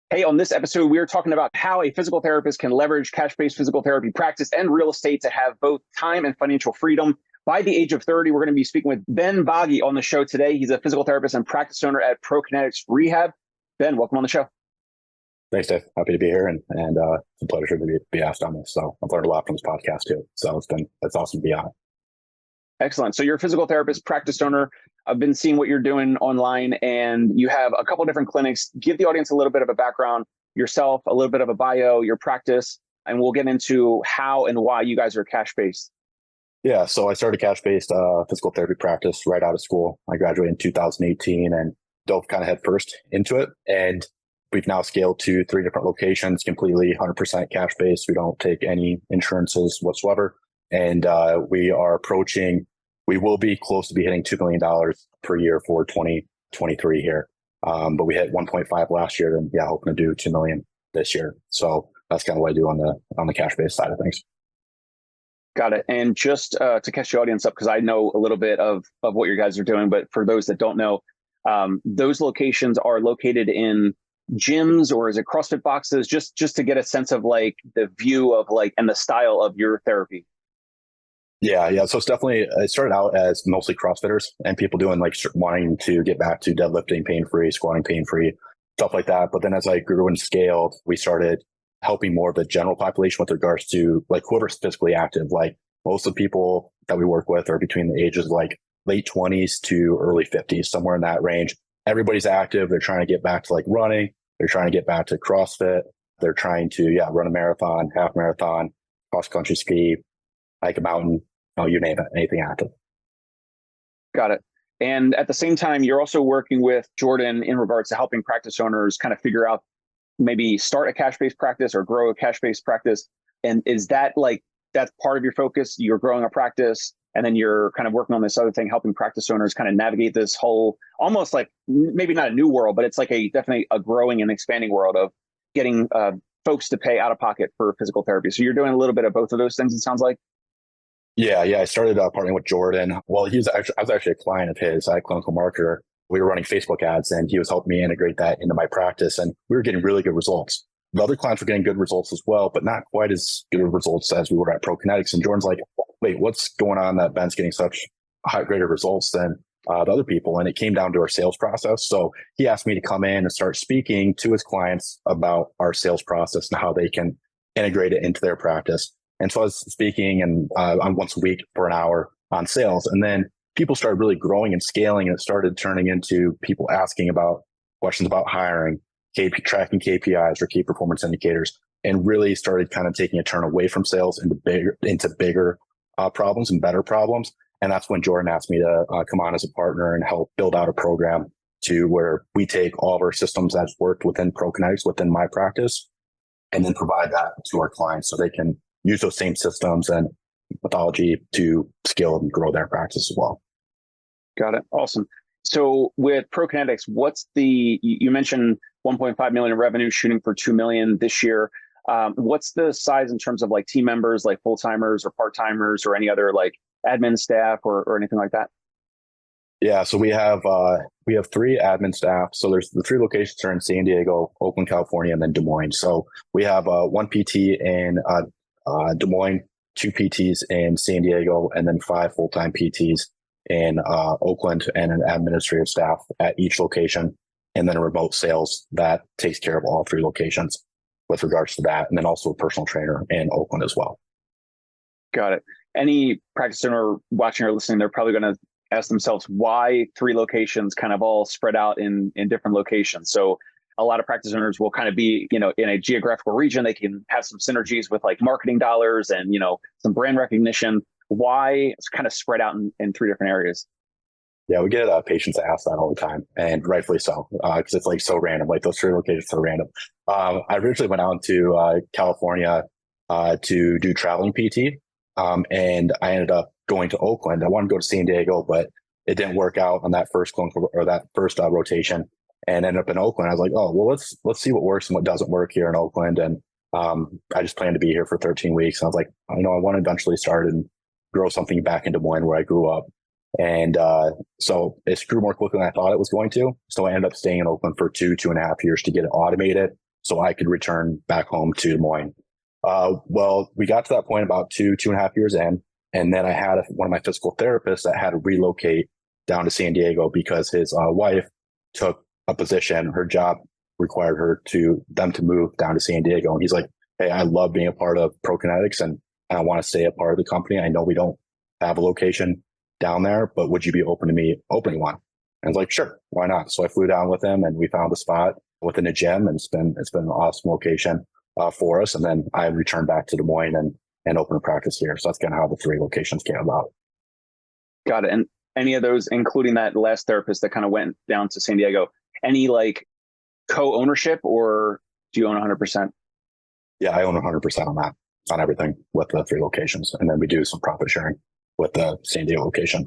Hey, on this episode, we are talking about how a physical therapist can leverage cash-based physical therapy practice and real estate to have both time and financial freedom. By the age of 30, we're going to be speaking with Ben Bagge on the show today. He's a physical therapist and practice owner at ProKinetics Rehab. Ben, welcome on the show. Thanks, Dave. Happy to be here, and it's a pleasure to be asked on this. So I've learned a lot from this podcast too. So it's awesome to be on it. Excellent. So you're a physical therapist, practice owner. I've been seeing what you're doing online, and you have a couple of different clinics. Give the audience a little bit of a background, yourself, a little bit of a bio, your practice, and we'll get into how and why you guys are cash-based. Yeah, so I started cash-based physical therapy practice right out of school. I graduated in 2018 and dove kind of head first into it. And we've now scaled to 3 different locations, completely 100% cash-based. We don't take any insurances whatsoever. And we will be close to be hitting $2 million per year for 2023 here. But we hit 1.5 last year, and hoping to do 2 million this year. So that's kind of what I do on the cash-based side of things. Got it. And just to catch the audience up, because I know a little bit of what you guys are doing, but for those that don't know, those locations are located in gyms, or is it CrossFit boxes? Just to get a sense of like the view of like and the style of your therapy. Yeah. So it started out as mostly CrossFitters and people doing like wanting to get back to deadlifting pain-free, squatting pain-free, stuff like that. But then as I grew and scaled, we started helping more of the general population with regards to like whoever's physically active. Like most of the people that we work with are between the ages of like late 20s to early 50s, somewhere in that range. Everybody's active. They're trying to get back to like running. They're trying to get back to CrossFit. They're trying to, run a marathon, half marathon, cross country ski, hike a mountain, you name it, anything active. Got it. And at the same time, you're also working with Jordan in regards to helping practice owners kind of figure out maybe start a cash-based practice or grow a cash-based practice. And is that like, that's part of your focus? You're growing a practice and then you're kind of working on this other thing, helping practice owners kind of navigate this whole, almost like maybe not a new world, but it's like definitely a growing and expanding world of getting folks to pay out of pocket for physical therapy. So you're doing a little bit of both of those things, it sounds like. Yeah. I started partnering with Jordan. Well, I was actually a client of his, a clinical marketer. We were running Facebook ads and he was helping me integrate that into my practice. And we were getting really good results. The other clients were getting good results as well, but not quite as good results as we were at ProKinetics. And Jordan's like, wait, what's going on that Ben's getting such greater results than the other people? And it came down to our sales process. So he asked me to come in and start speaking to his clients about our sales process and how they can integrate it into their practice. And so I was speaking on once a week for an hour on sales. And then people started really growing and scaling, and it started turning into people asking about questions about hiring, tracking KPIs or key performance indicators, and really started kind of taking a turn away from sales into bigger problems and better problems. And that's when Jordan asked me to come on as a partner and help build out a program to where we take all of our systems that's worked within ProKinetics, within my practice, and then provide that to our clients so they can use those same systems and methodology to scale and grow their practice as well. Got it. Awesome. So with ProKinetics, you mentioned 1.5 million in revenue, shooting for 2 million this year. What's the size in terms of like team members, like full-timers or part-timers or any other like admin staff or anything like that? Yeah. So we have 3 admin staff. So there's the 3 locations are in San Diego, Oakland, California, and then Des Moines. So we have 1 PT in Des Moines, 2 PTs in San Diego, and then 5 full-time PTs in Oakland, and an administrative staff at each location, and then a remote sales that takes care of all 3 locations with regards to that. And then also a personal trainer in Oakland as well. Got it. Any practice owner watching or listening, they're probably going to ask themselves why 3 locations kind of all spread out in different locations. So a lot of practice owners will kind of be, in a geographical region. They can have some synergies with like marketing dollars and, some brand recognition. Why it's kind of spread out in 3 different areas? Yeah, we get patients ask that all the time, and rightfully so, because it's like so random. Like those 3 locations are so random. I originally went out to California to do traveling PT, and I ended up going to Oakland. I wanted to go to San Diego, but it didn't work out on that first rotation, and ended up in Oakland. I was like, oh well, let's see what works and what doesn't work here in Oakland. And I just planned to be here for 13 weeks. And I was like, I want to eventually start and grow something back in Des Moines where I grew up. And so it grew more quickly than I thought it was going to. So I ended up staying in Oakland for 2.5 years to get it automated so I could return back home to Des Moines. Well, we got to that point about 2.5 years in. And then I had one of my physical therapists that had to relocate down to San Diego because his wife took a position. Her job required them to move down to San Diego. And he's like, hey, I love being a part of ProKinetics and I want to stay a part of the company. I know we don't have a location down there, but would you be open to me opening one? And I was like, sure, why not? So I flew down with him and we found a spot within a gym, and it's been an awesome location for us. And then I returned back to Des Moines and opened a practice here. So that's kind of how the 3 locations came about. Got it. And any of those, including that last therapist that kind of went down to San Diego, any like co-ownership, or do you own 100%? Yeah, I own 100% on that, on everything with the 3 locations. And then we do some profit sharing with the San Diego location.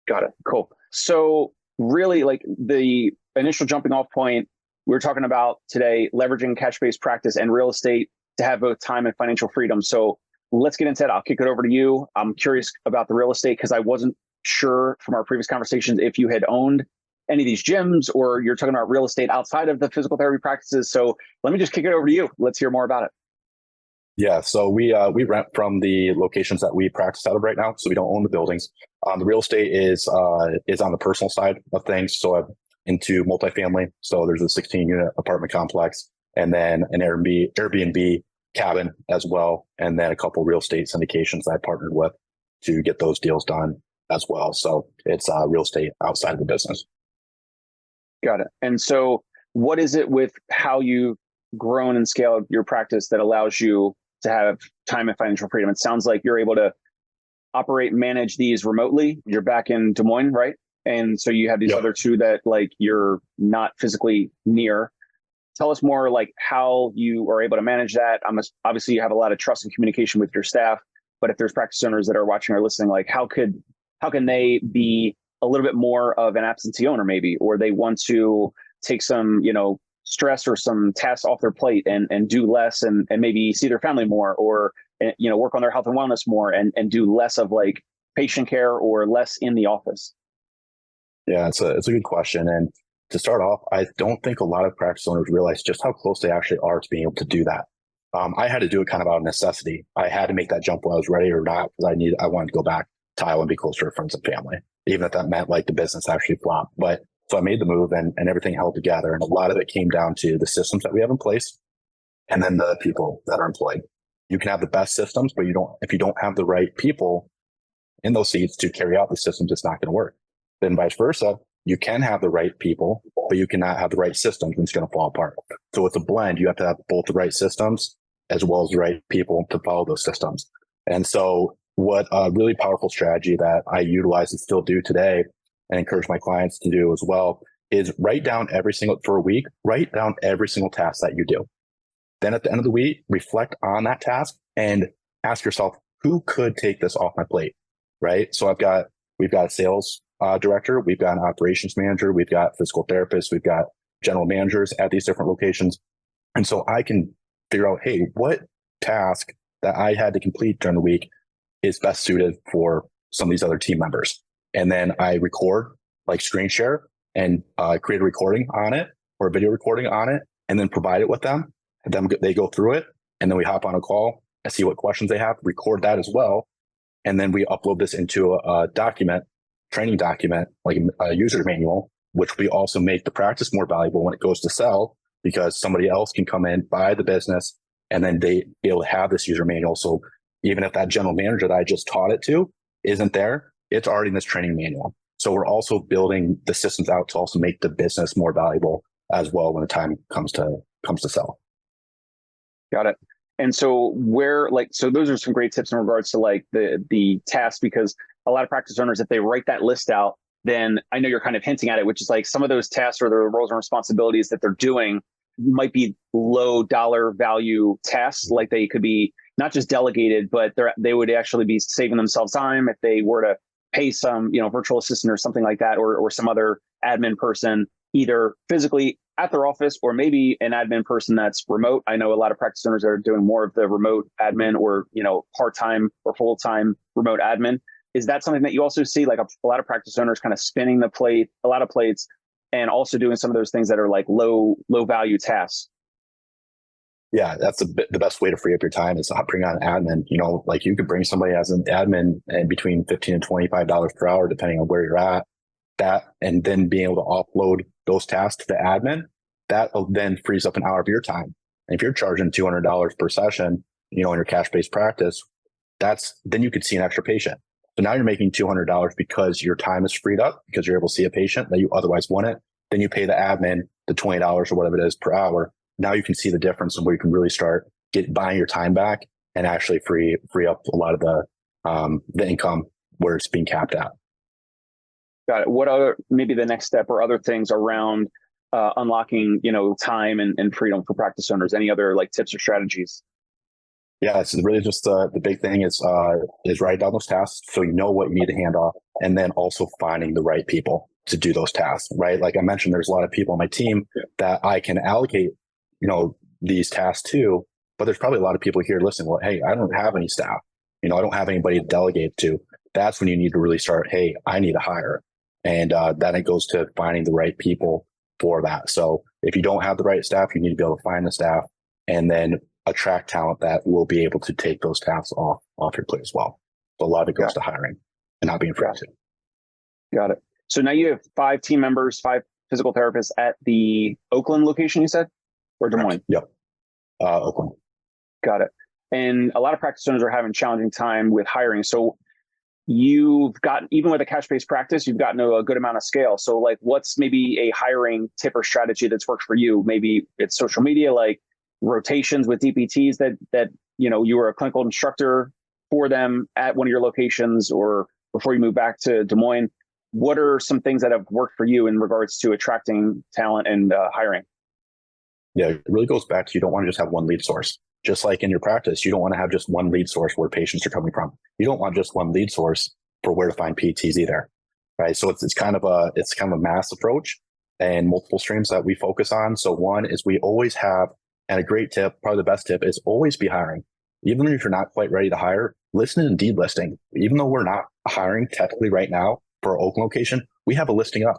Got it. Cool. So really, like, the initial jumping off point, we were talking about today, leveraging cash-based practice and real estate to have both time and financial freedom. So let's get into that. I'll kick it over to you. I'm curious about the real estate because I wasn't sure from our previous conversations if you had owned any of these gyms or you're talking about real estate outside of the physical therapy practices. So let me just kick it over to you. Let's hear more about it. Yeah, so we rent from the locations that we practice out of right now. So we don't own the buildings. The real estate is on the personal side of things. So I'm into multifamily. So there's a 16-unit apartment complex, and then an Airbnb cabin as well, and then a couple real estate syndications that I partnered with to get those deals done as well. So it's real estate outside of the business. Got it. And so what is it with how you've grown and scaled your practice that allows you to have time and financial freedom? It sounds like you're able to operate and manage these remotely. You're back in Des Moines, right? And so you have these other 2 that like you're not physically near. Tell us more like how you are able to manage that. Obviously you have a lot of trust and communication with your staff, but if there's practice owners that are watching or listening, like how can they be a little bit more of an absentee owner maybe, or they want to take some, stress or some tasks off their plate and do less and maybe see their family more, or, work on their health and wellness more and do less of like patient care or less in the office? Yeah, it's a good question. And to start off, I don't think a lot of practice owners realize just how close they actually are to being able to do that. I had to do it kind of out of necessity. I had to make that jump whether I was ready or not, because I wanted to go back to Iowa and be closer to friends and family, even if that meant like the business actually flopped. But so I made the move and everything held together. And a lot of it came down to the systems that we have in place and then the people that are employed. You can have the best systems, but if you don't have the right people in those seats to carry out the systems, it's not going to work. Then vice versa, you can have the right people, but you cannot have the right systems and it's going to fall apart. So it's a blend. You have to have both the right systems as well as the right people to follow those systems. And so what a really powerful strategy that I utilize and still do today and encourage my clients to do as well is write down every single task that you do. Then at the end of the week, reflect on that task and ask yourself, who could take this off my plate, right? So we've got a sales director, we've got an operations manager, we've got physical therapists, we've got general managers at these different locations. And so I can figure out, hey, what task that I had to complete during the week is best suited for some of these other team members. And then I record, like screen share, and create a recording on it or a video recording on it, and then provide it with them. And then they go through it, and then we hop on a call and see what questions they have, record that as well. And then we upload this into a training document, like a user manual, which we also make the practice more valuable when it goes to sell, because somebody else can come in, buy the business, and then they be able to have this user manual. So even if that general manager that I just taught it to isn't there, it's already in this training manual. So we're also building the systems out to also make the business more valuable as well when the time comes to sell. Got it. And so so those are some great tips in regards to like the tasks, because a lot of practice owners, if they write that list out, then I know you're kind of hinting at it, which is like some of those tasks or the roles and responsibilities that they're doing might be low dollar value tasks. Like they could be not just delegated, but they would actually be saving themselves time if they were to pay some, virtual assistant or something like that, or some other admin person, either physically at their office or maybe an admin person that's remote. I know a lot of practice owners that are doing more of the remote admin or, part-time or full-time remote admin. Is that something that you also see, like a lot of practice owners kind of spinning a lot of plates, and also doing some of those things that are like low value tasks? Yeah, that's the best way to free up your time is to bring on admin. Like you could bring somebody as an admin and between $15 and $25 per hour, depending on where you're at. That and then being able to offload those tasks to the admin, that then frees up an hour of your time. And if you're charging $200 per session, in your cash-based practice, then you could see an extra patient. So now you're making $200 because your time is freed up because you're able to see a patient that you otherwise wouldn't. Then you pay the admin the $20 or whatever it is per hour. Now you can see the difference and where you can really start buying your time back and actually free up a lot of the income where it's being capped at. Got it. What other, maybe the next step or other things around unlocking, time and freedom for practice owners? Any other like tips or strategies? Yeah, it's really just the big thing is writing down those tasks so you know what you need to hand off, and then also finding the right people to do those tasks, right? Like I mentioned, there's a lot of people on my team that I can allocate, these tasks to, but there's probably a lot of people here listening. Well, hey, I don't have any staff. I don't have anybody to delegate to. That's when you need to really start, hey, I need to hire. And then it goes to finding the right people for that. So if you don't have the right staff, you need to be able to find the staff and then attract talent that will be able to take those tasks off your plate as well. So a lot of it goes to hiring and not being afraid to. Got it. So now you have 5 team members, 5 physical therapists at the Oakland location, you said? Or Des Moines? Yep. Oakland. Got it. And a lot of practice owners are having a challenging time with hiring. So you've gotten, even with a cash-based practice, you've gotten a good amount of scale. So like, what's maybe a hiring tip or strategy that's worked for you? Maybe it's social media, like rotations with DPTs that you were a clinical instructor for them at one of your locations or before you moved back to Des Moines. What are some things that have worked for you in regards to attracting talent and hiring? Yeah, it really goes back to you don't want to just have one lead source. Just like in your practice, you don't want to have just one lead source where patients are coming from. You don't want just one lead source for where to find PTs either, right? So it's kind of a mass approach and multiple streams that we focus on. So one is we always have, and a great tip, probably the best tip is always be hiring. Even if you're not quite ready to hire, listen to Indeed listing. Even though we're not hiring technically right now for our Oakland location, we have a listing up.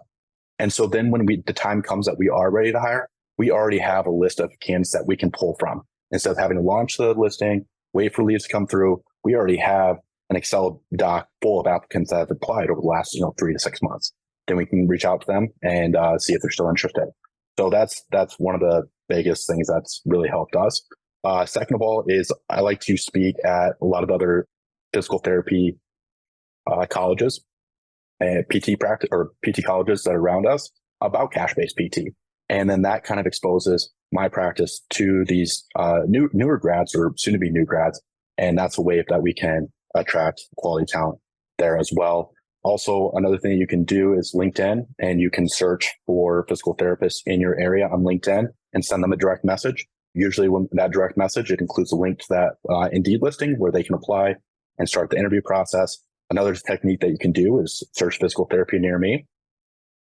And so then when the time comes that we are ready to hire, we already have a list of candidates that we can pull from. Instead of having to launch the listing, wait for leads to come through, we already have an Excel doc full of applicants that have applied over the last 3 to 6 months. Then we can reach out to them and see if they're still interested. So that's one of the biggest things that's really helped us. Second of all is I like to speak at a lot of other physical therapy colleges and PT practice or PT colleges that are around us about cash-based PT. And then that kind of exposes my practice to these newer grads or soon to be new grads. And that's a way that we can attract quality talent there as well. Also, another thing you can do is LinkedIn, and you can search for physical therapists in your area on LinkedIn and send them a direct message. Usually when that direct message, it includes a link to that Indeed listing where they can apply and start the interview process. Another technique that you can do is search physical therapy near me.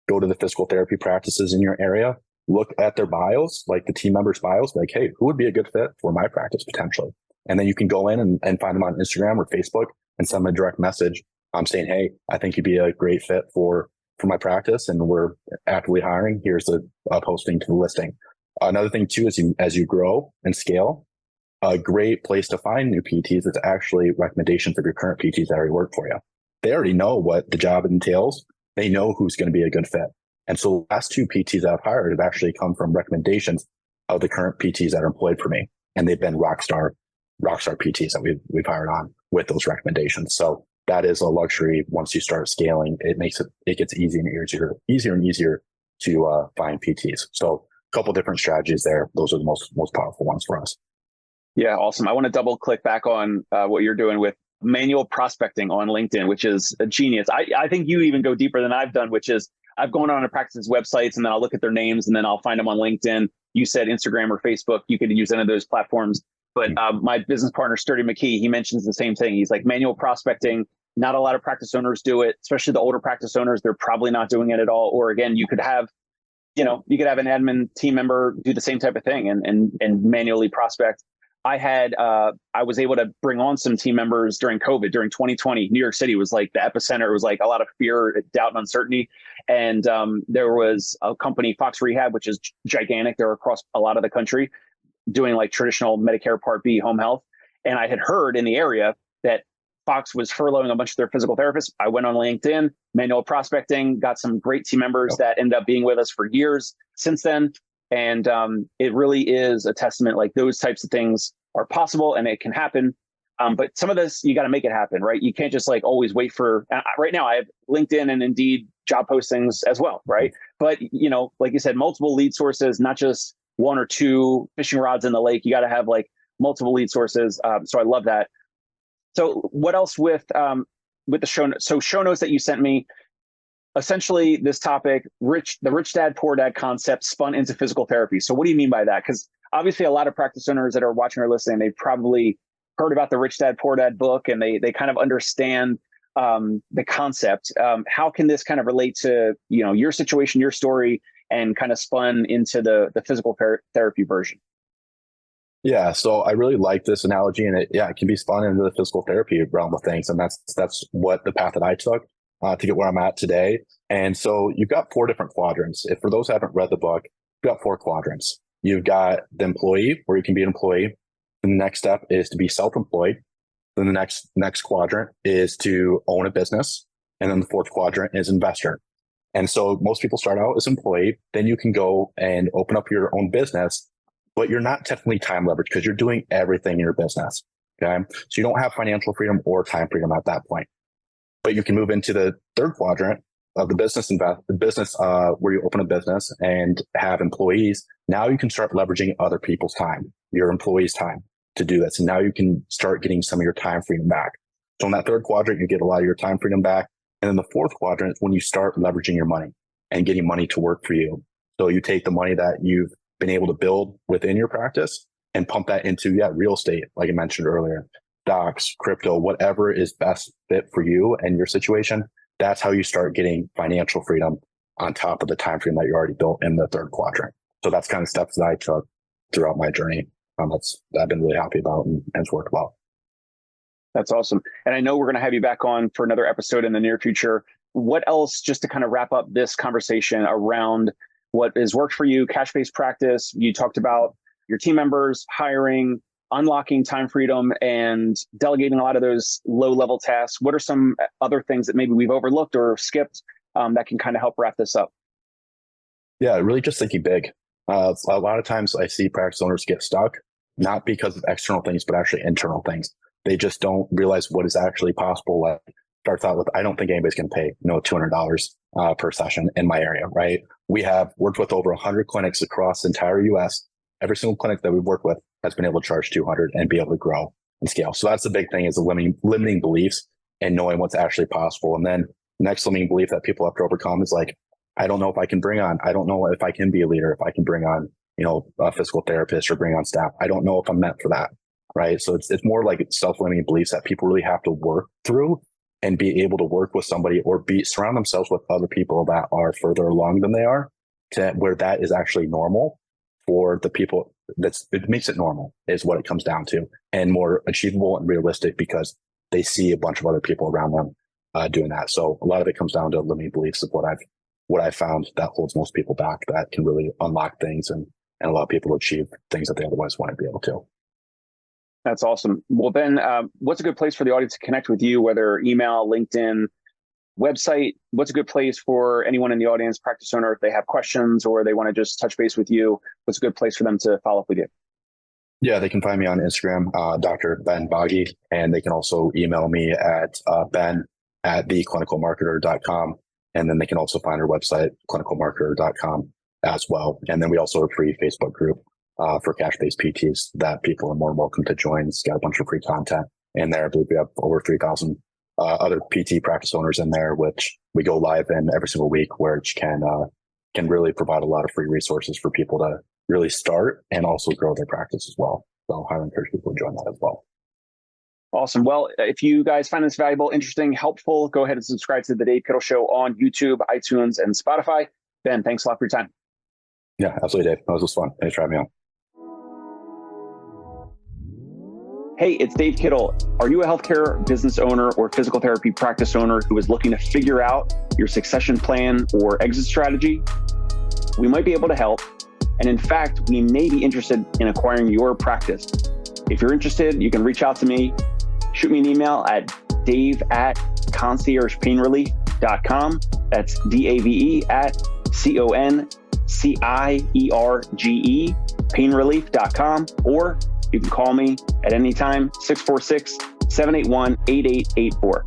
Go to the physical therapy practices in your area. Look at their bios, like the team members' bios, like, hey, who would be a good fit for my practice potentially? And then you can go in and find them on Instagram or Facebook and send them a direct message saying, hey, I think you'd be a great fit for my practice and we're actively hiring. Here's a posting to the listing. Another thing too is as you grow and scale, a great place to find new PTs is actually recommendations of your current PTs that already work for you. They already know what the job entails. They know who's going to be a good fit. And so the last 2 PTs that I've hired have actually come from recommendations of the current PTs that are employed for me. And they've been rockstar PTs that we've hired on with those recommendations. So that is a luxury. Once you start scaling, it gets easier and easier to find PTs. So a couple different strategies there. Those are the most powerful ones for us. Yeah, awesome. I want to double click back on what you're doing with manual prospecting on LinkedIn, which is a genius. I think you even go deeper than I've done, which is I've gone on to practice websites and then I'll look at their names and then I'll find them on LinkedIn. You said Instagram or Facebook. You could use any of those platforms. But my business partner, Sturdy McKee, he mentions the same thing. He's like, manual prospecting, not a lot of practice owners do it, especially the older practice owners. They're probably not doing it at all. Or again, you could have an admin team member do the same type of thing and manually prospect. I was able to bring on some team members during COVID, during 2020. New York City was like the epicenter. It was like a lot of fear, doubt, and uncertainty. And there was a company, Fox Rehab, which is gigantic. They're across a lot of the country. doing like traditional Medicare Part B home health. And I had heard in the area that Fox was furloughing a bunch of their physical therapists. I went on LinkedIn, manual prospecting, got some great team members that ended up being with us for years since then. And it really is a testament, like those types of things are possible and it can happen. But some of this, you got to make it happen, right? You can't just like always wait for, right now I have LinkedIn and Indeed job postings as well, right? But, like you said, multiple lead sources, not just one or two fishing rods in the lake. You got to have like multiple lead sources. So I love that. So what else with the show notes? So show notes that you sent me, essentially this topic, the rich dad, poor dad concept spun into physical therapy. So what do you mean by that? Because obviously a lot of practice owners that are watching or listening, they probably heard about the Rich Dad, Poor Dad book, and they kind of understand the concept. How can this kind of relate to, your situation, your story, and kind of spun into the physical therapy version? Yeah, so I really like this analogy, and it can be spun into the physical therapy realm of things, and that's what the path that I took to get where I'm at today. And so you've got 4 different quadrants. If for those who haven't read the book, you've got 4 quadrants. You've got the employee, where you can be an employee. The next step is to be self-employed. Then the next quadrant is to own a business. And then the 4th quadrant is investor. And so most people start out as employee, then you can go and open up your own business, but you're not technically time leveraged because you're doing everything in your business. Okay. So you don't have financial freedom or time freedom at that point, but you can move into the 3rd quadrant of the business where you open a business and have employees. Now you can start leveraging other people's time, your employees' time, to do this. And now you can start getting some of your time freedom back. So in that 3rd quadrant, you get a lot of your time freedom back. And then the 4th quadrant is when you start leveraging your money and getting money to work for you. So you take the money that you've been able to build within your practice and pump that into, real estate, like I mentioned earlier, stocks, crypto, whatever is best fit for you and your situation. That's how you start getting financial freedom on top of the time frame that you already built in the 3rd quadrant. So that's kind of steps that I took throughout my journey. That I've been really happy about and it's worked well. That's awesome. And I know we're going to have you back on for another episode in the near future. What else, just to kind of wrap up this conversation around what has worked for you, cash-based practice? You talked about your team members, hiring, unlocking time freedom, and delegating a lot of those low-level tasks. What are some other things that maybe we've overlooked or skipped that can kind of help wrap this up? Yeah, really just thinking big. A lot of times I see practice owners get stuck, not because of external things, but actually internal things. They just don't realize what is actually possible. Like starts out with, I don't think anybody's going to pay $200 per session in my area, right? We have worked with over 100 clinics across the entire US. Every single clinic that we've worked with has been able to charge 200 and be able to grow and scale. So that's the big thing, is the limiting beliefs and knowing what's actually possible. And then the next limiting belief that people have to overcome is like, I don't know if I can I don't know if I can be a leader, if I can bring on, a physical therapist or bring on staff. I don't know if I'm meant for that. Right. So it's more like self-limiting beliefs that people really have to work through and be able to work with somebody or surround themselves with other people that are further along than they are, to where that is actually normal for the people. It makes it normal is what it comes down to, and more achievable and realistic because they see a bunch of other people around them doing that. So a lot of it comes down to limiting beliefs of what I've found that holds most people back, that can really unlock things and allow people to achieve things that they otherwise wouldn't be able to. That's awesome. Well, Ben, what's a good place for the audience to connect with you, whether email, LinkedIn, website? What's a good place for anyone in the audience, practice owner, if they have questions or they want to just touch base with you? What's a good place for them to follow up with you? Yeah, they can find me on Instagram, Dr. Ben Bagge, and they can also email me at ben@theclinicalmarketer.com. And then they can also find our website, clinicalmarketer.com as well. And then we also have a free Facebook group for cash-based PTs that people are more welcome to join. It's got a bunch of free content in there. I believe we have over 3,000 other PT practice owners in there, which we go live in every single week, which can really provide a lot of free resources for people to really start and also grow their practice as well. So I highly encourage people to join that as well. Awesome. Well, if you guys find this valuable, interesting, helpful, go ahead and subscribe to The Dave Kittle Show on YouTube, iTunes, and Spotify. Ben, thanks a lot for your time. Yeah, absolutely, Dave. That was fun. Thanks for having me on. Hey, it's Dave Kittle. Are you a healthcare business owner or physical therapy practice owner who is looking to figure out your succession plan or exit strategy? We might be able to help. And in fact, we may be interested in acquiring your practice. If you're interested, you can reach out to me. Shoot me an email at dave@conciergepainrelief.com. That's DAVE at CONCIERGE painrelief.com. Or you can call me at any time, 646-781-8884.